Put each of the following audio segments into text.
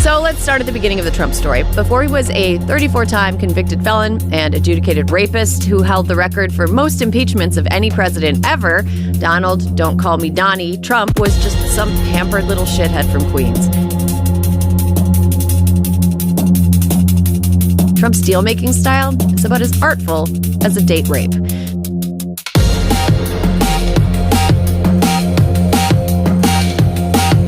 So let's start at the beginning of the Trump story. Before he was a 34-time convicted felon and adjudicated rapist who held the record for most impeachments of any president ever, Donald, don't call me Donnie, Trump was just some pampered little shithead from Queens. Trump's deal-making style is about as artful as a date rape.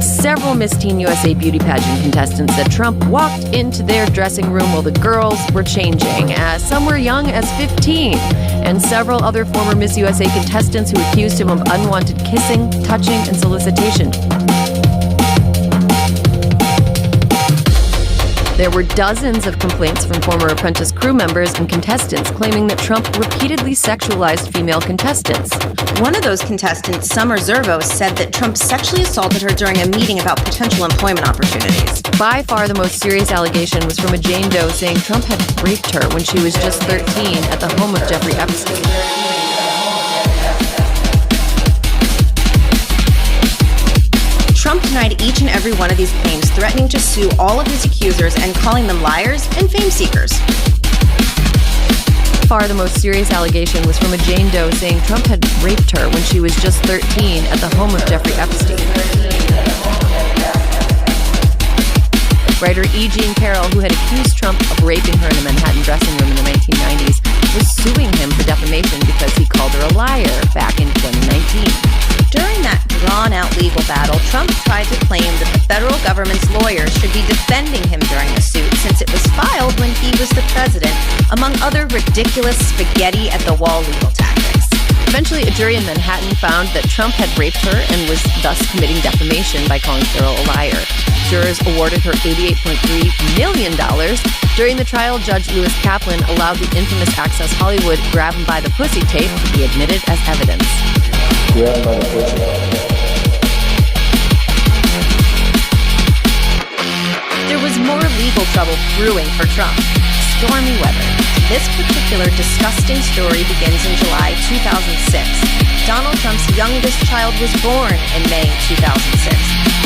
Several Miss Teen USA beauty pageant contestants said Trump walked into their dressing room while the girls were changing. Some were young as 15, and several other former Miss USA contestants who accused him of unwanted kissing, touching, and solicitation. There were dozens of complaints from former Apprentice crew members and contestants claiming that Trump repeatedly sexualized female contestants. One of those contestants, Summer Zervos, said that Trump sexually assaulted her during a meeting about potential employment opportunities. By far the most serious allegation was from a Jane Doe saying Trump had raped her when she was just 13 at the home of Jeffrey Epstein. Trump denied each and every one of these claims, threatening to sue all of his accusers and calling them liars and fame seekers. Far the most serious allegation was from a Jane Doe saying Trump had raped her when she was just 13 at the home of Jeffrey Epstein. Writer E. Jean Carroll, who had accused Trump of raping her in a Manhattan dressing room in the 1990s, was suing him for defamation because he called her a liar back in 2019. During that drawn-out legal battle, Trump tried to claim that the federal government's lawyers should be defending him during the suit since it was filed when he was the president, among other ridiculous spaghetti-at-the-wall legal tactics. Eventually, a jury in Manhattan found that Trump had raped her and was thus committing defamation by calling Carroll a liar. Jurors awarded her $88.3 million. During the trial, Judge Lewis Kaplan allowed the infamous Access Hollywood grab him by the pussy tape to be admitted as evidence. Grab by the pussy. There was more legal trouble brewing for Trump. Stormy weather. This particular disgusting story begins in July 2006. Donald Trump's youngest child was born in May 2006,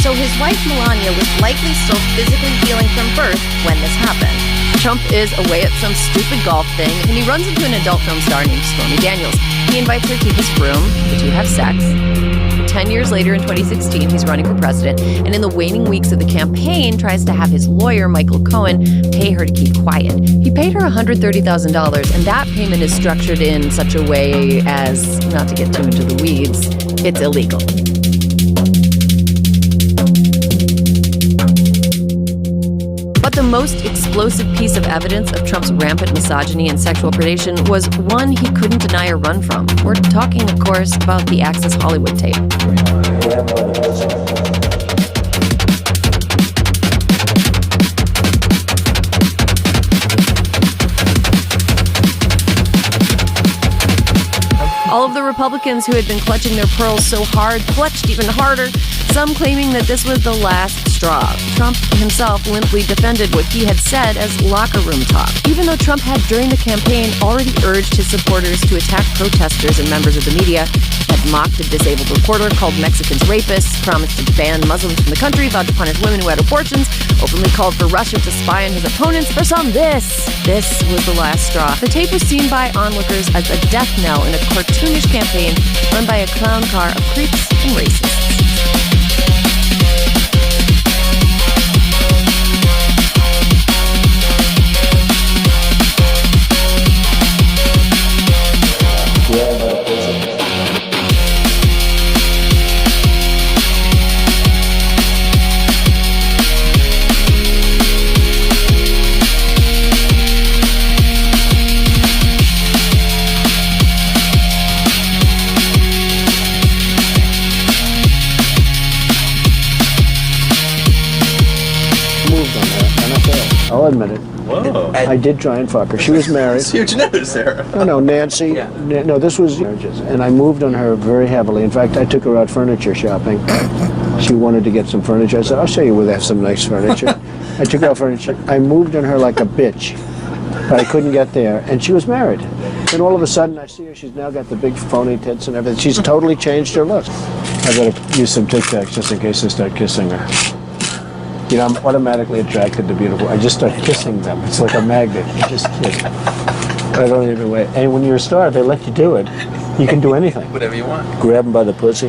so his wife Melania was likely still physically healing from birth when this happened. Trump is away at some stupid golf thing, and he runs into an adult film star named Stormy Daniels. He invites her to his room. The two have sex. 10 years later, in 2016, he's running for president, and in the waning weeks of the campaign, tries to have his lawyer, Michael Cohen, pay her to keep quiet. He paid her $130,000, and that payment is structured in such a way as, not to get too into the weeds, it's illegal. But the most explosive piece of evidence of Trump's rampant misogyny and sexual predation was one he couldn't deny or run from. We're talking, of course, about the Access Hollywood tape. All of the Republicans who had been clutching their pearls so hard clutched even harder, some claiming that this was the last straw. Trump himself limply defended what he had said as locker room talk, even though Trump had, during the campaign, already urged his supporters to attack protesters and members of the media, had mocked a disabled reporter, called Mexicans rapists, promised to ban Muslims from the country, vowed to punish women who had abortions, openly called for Russia to spy on his opponents. For some, this was the last straw. The tape was seen by onlookers as a death knell in a cartoonish campaign run by a clown car of creeps and racists. I'll admit it. Whoa. I did try and fuck her. She was married. It's huge news there. No, Nancy. Yeah. No, this was marriages. And I moved on her very heavily. In fact, I took her out furniture shopping. She wanted to get some furniture. I said, I'll show you where they have some nice furniture. I took her out furniture. I moved on her like a bitch. But I couldn't get there. And she was married. Then all of a sudden, I see her. She's now got the big phony tits and everything. She's totally changed her look. I better use some Tic Tacs just in case I start kissing her. You know, I'm automatically attracted to beautiful. I just start kissing them. It's like a magnet. You just kiss. I don't even wait. And when you're a star, they let you do it. You can do anything. Whatever you want. Grab them by the pussy.